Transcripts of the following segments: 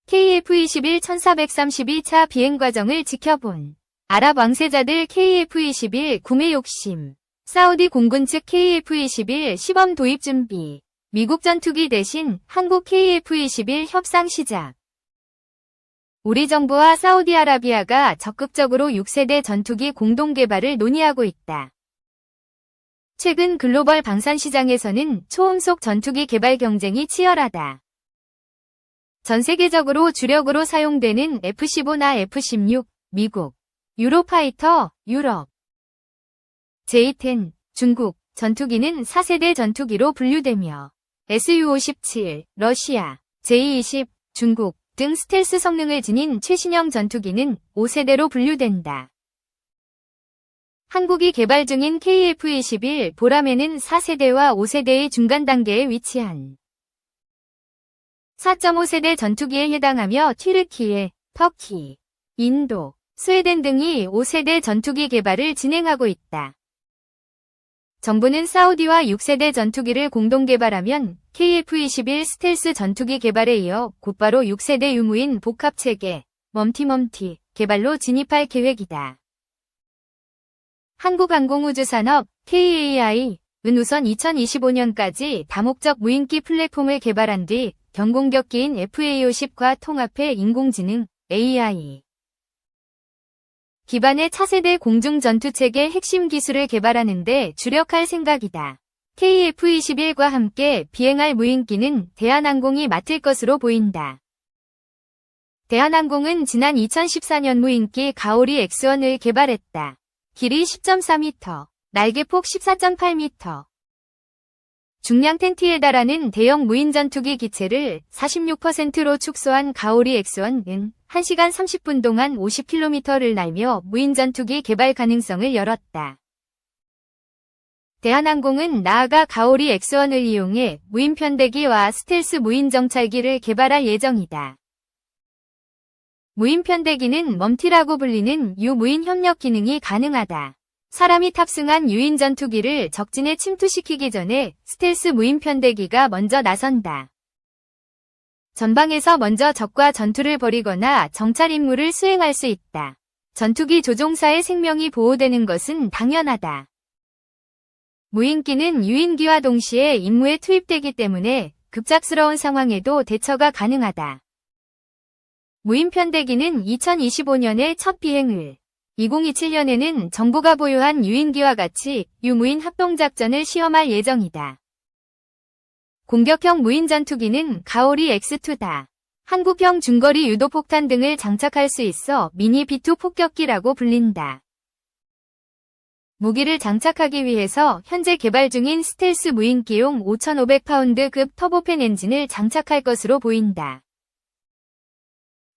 KF-21 1432차 비행 과정을 지켜본 아랍 왕세자들 KF-21 구매 욕심, 사우디 공군 측 KF-21 시범 도입 준비, 미국 전투기 대신 한국 KF-21 협상 시작. 우리 정부와 사우디아라비아가 적극적으로 6세대 전투기 공동 개발을 논의하고 있다. 최근 글로벌 방산 시장에서는 초음속 전투기 개발 경쟁이 치열하다. 전 세계적으로 주력으로 사용되는 F-15나 F-16, 미국, 유로파이터, 유럽, J-10, 중국, 전투기는 4세대 전투기로 분류되며 Su-57, 러시아, J-20, 중국 등 스텔스 성능을 지닌 최신형 전투기는 5세대로 분류된다. 한국이 개발 중인 KF-21 보라매는 4세대와 5세대의 중간 단계에 위치한 4.5세대 전투기에 해당하며 튀르키예, 터키, 인도, 스웨덴 등이 5세대 전투기 개발을 진행하고 있다. 정부는 사우디와 6세대 전투기를 공동 개발하면 KF-21 스텔스 전투기 개발에 이어 곧바로 6세대 유무인 복합체계, 멈티 개발로 진입할 계획이다. 한국항공우주산업, KAI은 우선 2025년까지 다목적 무인기 플랫폼을 개발한 뒤 경공격기인 FA-50과 통합해 인공지능, AI 기반의 차세대 공중전투체계 핵심 기술을 개발하는 데 주력할 생각이다. KF-21과 함께 비행할 무인기는 대한항공이 맡을 것으로 보인다. 대한항공은 지난 2014년 무인기 가오리 X1을 개발했다. 길이 10.4m, 날개폭 14.8m. 중량 텐트에 달하는 대형 무인전투기 기체를 46%로 축소한 가오리 X1은 1시간 30분 동안 50km를 날며 무인전투기 개발 가능성을 열었다. 대한항공은 나아가 가오리 X1을 이용해 무인편대기와 스텔스 무인정찰기를 개발할 예정이다. 무인편대기는 멈티라고 불리는 유무인 협력 기능이 가능하다. 사람이 탑승한 유인 전투기를 적진에 침투시키기 전에 스텔스 무인편대기가 먼저 나선다. 전방에서 먼저 적과 전투를 벌이거나 정찰 임무를 수행할 수 있다. 전투기 조종사의 생명이 보호되는 것은 당연하다. 무인기는 유인기와 동시에 임무에 투입되기 때문에 급작스러운 상황에도 대처가 가능하다. 무인편대기는 2025년에 첫 비행을, 2027년에는 정부가 보유한 유인기와 같이 유무인 합동작전을 시험할 예정이다. 공격형 무인전투기는 가오리 X2다. 한국형 중거리 유도폭탄 등을 장착할 수 있어 미니 B2 폭격기라고 불린다. 무기를 장착하기 위해서 현재 개발 중인 스텔스 무인기용 5,500파운드급 터보팬 엔진을 장착할 것으로 보인다.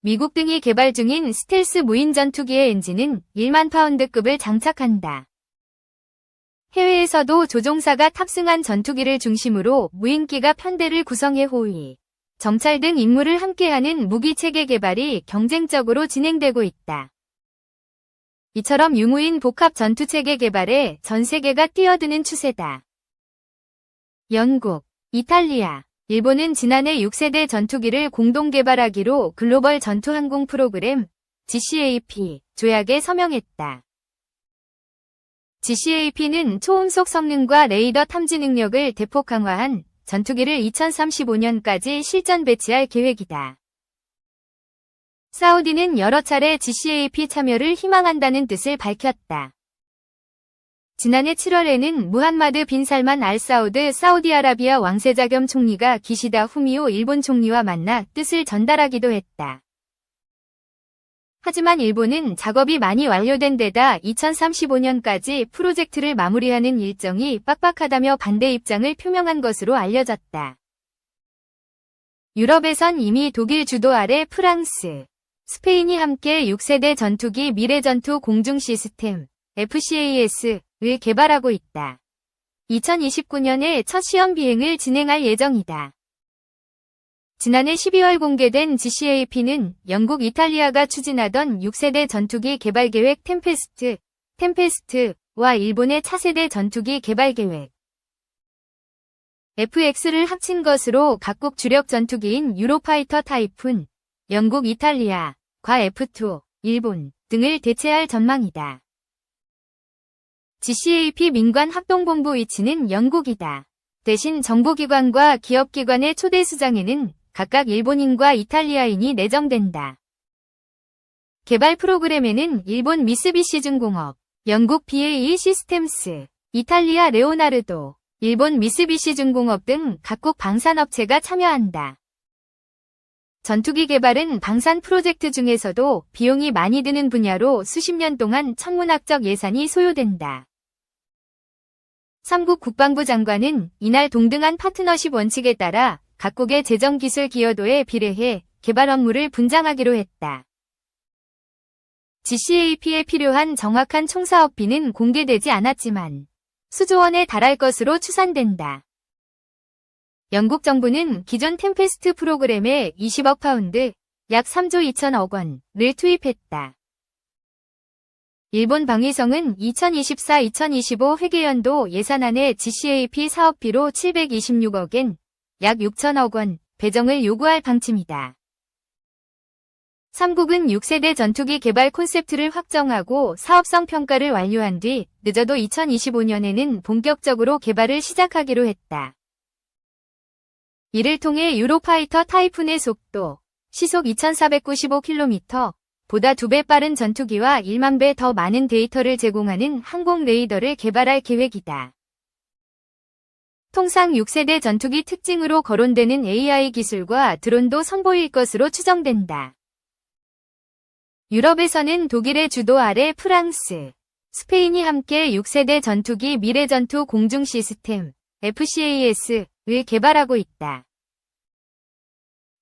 미국 등이 개발 중인 스텔스 무인 전투기의 엔진은 1만 파운드급을 장착한다. 해외에서도 조종사가 탑승한 전투기를 중심으로 무인기가 편대를 구성해 호위, 정찰 등 임무를 함께하는 무기체계 개발이 경쟁적으로 진행되고 있다. 이처럼 유무인 복합 전투체계 개발에 전 세계가 뛰어드는 추세다. 영국, 이탈리아, 일본은 지난해 6세대 전투기를 공동 개발하기로 글로벌 전투항공 프로그램 GCAP 조약에 서명했다. GCAP는 초음속 성능과 레이더 탐지 능력을 대폭 강화한 전투기를 2035년까지 실전 배치할 계획이다. 사우디는 여러 차례 GCAP 참여를 희망한다는 뜻을 밝혔다. 지난해 7월에는 무함마드 빈 살만 알 사우드 사우디아라비아 왕세자 겸 총리가 기시다 후미오 일본 총리와 만나 뜻을 전달하기도 했다. 하지만 일본은 작업이 많이 완료된 데다 2035년까지 프로젝트를 마무리하는 일정이 빡빡하다며 반대 입장을 표명한 것으로 알려졌다. 유럽에선 이미 독일 주도 아래 프랑스, 스페인이 함께 6세대 전투기 미래전투 공중 시스템 FCAS를 개발하고 있다. 2029년에 첫 시험 비행을 진행할 예정이다. 지난해 12월 공개된 GCAP는 영국, 이탈리아가 추진하던 6세대 전투기 개발 계획 템페스트와 일본의 차세대 전투기 개발 계획 FX를 합친 것으로 각국 주력 전투기인 유로파이터 타이푼, 영국, 이탈리아, 과 F2, 일본 등을 대체할 전망이다. GCAP 민관 합동본부 위치는 영국이다. 대신 정부기관과 기업기관의 초대 수장에는 각각 일본인과 이탈리아인이 내정된다. 개발 프로그램에는 일본 미쓰비시중공업, 영국 BAE 시스템스, 이탈리아 레오나르도, 일본 미쓰비시중공업 등 각국 방산업체가 참여한다. 전투기 개발은 방산 프로젝트 중에서도 비용이 많이 드는 분야로 수십 년 동안 천문학적 예산이 소요된다. 삼국 국방부 장관은 이날 동등한 파트너십 원칙에 따라 각국의 재정기술 기여도에 비례해 개발 업무를 분장하기로 했다. GCAP에 필요한 정확한 총사업비는 공개되지 않았지만 수조 원에 달할 것으로 추산된다. 영국 정부는 기존 템페스트 프로그램에 20억 파운드, 약 3조 2천억 원을 투입했다. 일본 방위성은 2024-2025 회계연도 예산안에 GCAP 사업비로 726억엔, 약 6천억 원 배정을 요구할 방침이다. 삼국은 6세대 전투기 개발 콘셉트를 확정하고 사업성 평가를 완료한 뒤 늦어도 2025년에는 본격적으로 개발을 시작하기로 했다. 이를 통해 유로파이터 타이푼의 속도, 시속 2495km, 보다 2배 빠른 전투기와 1만 배 더 많은 데이터를 제공하는 항공 레이더를 개발할 계획이다. 통상 6세대 전투기 특징으로 거론되는 AI 기술과 드론도 선보일 것으로 추정된다. 유럽에서는 독일의 주도 아래 프랑스, 스페인이 함께 6세대 전투기 미래전투 공중 시스템 FCAS를 개발하고 있다.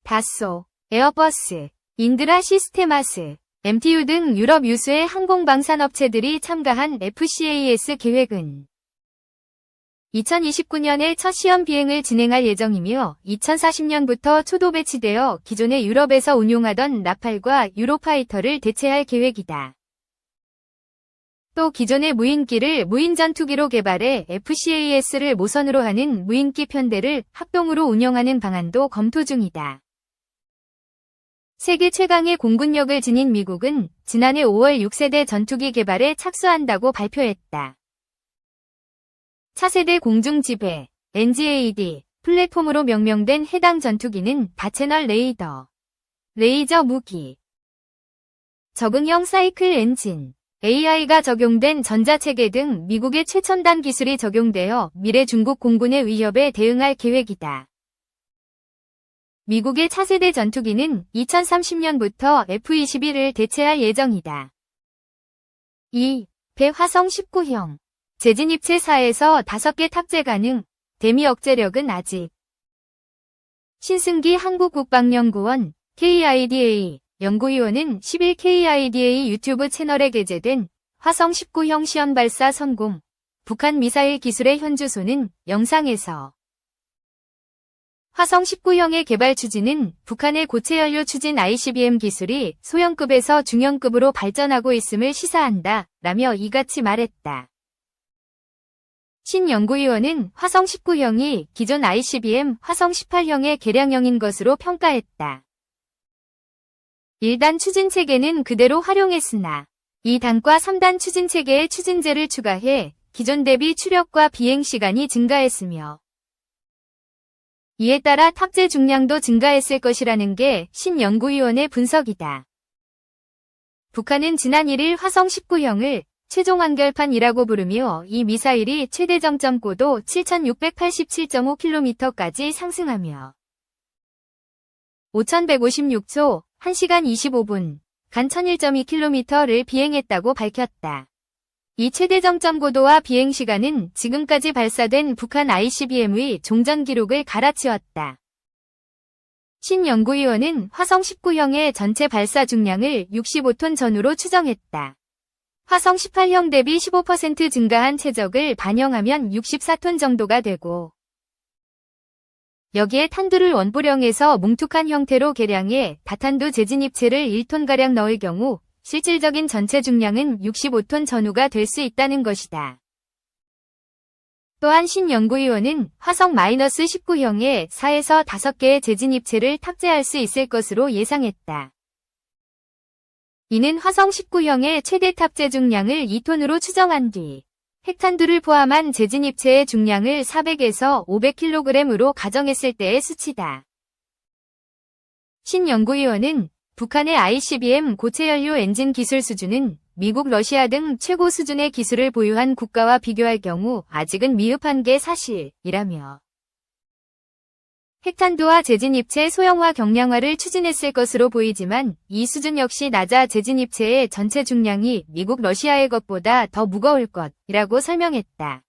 다소, 에어버스, 인드라 시스테마스, MTU 등 유럽 유수의 항공방산업체들이 참가한 FCAS 계획은 2029년에 첫 시험 비행을 진행할 예정이며 2040년부터 초도 배치되어 기존의 유럽에서 운용하던 라팔과 유로파이터를 대체할 계획이다. 또 기존의 무인기를 무인전투기로 개발해 FCAS를 모선으로 하는 무인기 편대를 합동으로 운영하는 방안도 검토 중이다. 세계 최강의 공군력을 지닌 미국은 지난해 5월 6세대 전투기 개발에 착수한다고 발표했다. 차세대 공중지배, NGAD, 플랫폼으로 명명된 해당 전투기는 다채널 레이더, 레이저 무기, 적응형 사이클 엔진, AI가 적용된 전자체계 등 미국의 최첨단 기술이 적용되어 미래 중국 공군의 위협에 대응할 계획이다. 미국의 차세대 전투기는 2030년부터 F-21을 대체할 예정이다. 2. 배 화성 19형 재진입체 4에서 5개 탑재 가능, 대미 억제력은 아직. 신승기 한국국방연구원, KIDA, 연구위원은 10일 KIDA 유튜브 채널에 게재된 화성 19형 시험 발사 성공, 북한 미사일 기술의 현주소는 영상에서 화성 19형의 개발 추진은 북한의 고체연료 추진 ICBM 기술이 소형급에서 중형급으로 발전하고 있음을 시사한다, 라며 이같이 말했다. 신 연구위원은 화성 19형이 기존 ICBM 화성 18형의 개량형인 것으로 평가했다. 1단 추진체계는 그대로 활용했으나 2단과 3단 추진체계의 추진제를 추가해 기존 대비 추력과 비행시간이 증가했으며 이에 따라 탑재 중량도 증가했을 것이라는 게 신 연구위원의 분석이다. 북한은 지난 1일 화성 19형을 최종 완결판이라고 부르며 이 미사일이 최대 정점 고도 7687.5km까지 상승하며 5156초, 1시간 25분, 간 1001.2km를 비행했다고 밝혔다. 이 최대 정점 고도와 비행시간은 지금까지 발사된 북한 ICBM의 종전 기록을 갈아치웠다. 신 연구위원은 화성 19형의 전체 발사 중량을 65톤 전후로 추정했다. 화성 18형 대비 15% 증가한 최적을 반영하면 64톤 정도가 되고 여기에 탄두를 원보령에서 뭉툭한 형태로 개량해 다탄두 재진입체를 1톤가량 넣을 경우 실질적인 전체 중량은 65톤 전후가 될 수 있다는 것이다. 또한 신 연구위원은 화성-19형에 4에서 5개의 재진입체를 탑재할 수 있을 것으로 예상했다. 이는 화성 19형의 최대 탑재 중량을 2톤으로 추정한 뒤 핵탄두를 포함한 재진입체의 중량을 400에서 500kg으로 가정했을 때의 수치다. 신 연구위원은 북한의 ICBM 고체연료 엔진 기술 수준은 미국, 러시아 등 최고 수준의 기술을 보유한 국가와 비교할 경우 아직은 미흡한 게 사실이라며 핵탄두와 재진입체 소형화 경량화를 추진했을 것으로 보이지만 이 수준 역시 낮아 재진입체의 전체 중량이 미국, 러시아의 것보다 더 무거울 것이라고 설명했다.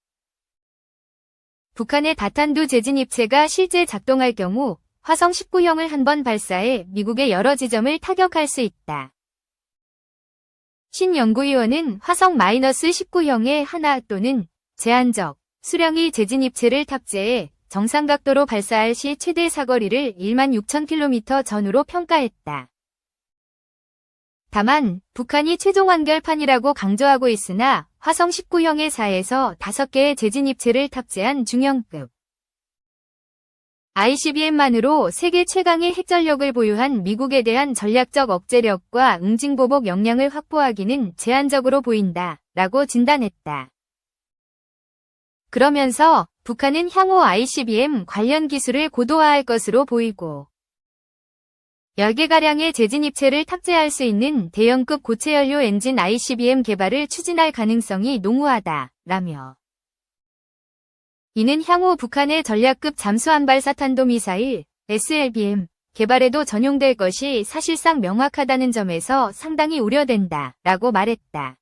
북한의 다탄두 재진입체가 실제 작동할 경우 화성 19형을 한 번 발사해 미국의 여러 지점을 타격할 수 있다. 신 연구위원은 화성-19형의 하나 또는 제한적 수량의 재진입체를 탑재해 정상각도로 발사할 시 최대 사거리를 16,000km 전후로 평가했다. 다만 북한이 최종 완결판이라고 강조하고 있으나 화성 19형의 4에서 5개의 재진입체를 탑재한 중형급 ICBM만으로 세계 최강의 핵전력을 보유한 미국에 대한 전략적 억제력과 응징보복 역량을 확보하기는 제한적으로 보인다 라고 진단했다. 그러면서 북한은 향후 ICBM 관련 기술을 고도화할 것으로 보이고 10개가량의 재진입체를 탑재할 수 있는 대형급 고체연료 엔진 ICBM 개발을 추진할 가능성이 농후하다 라며 이는 향후 북한의 전략급 잠수함발사탄도미사일 SLBM 개발에도 전용될 것이 사실상 명확하다는 점에서 상당히 우려된다 라고 말했다.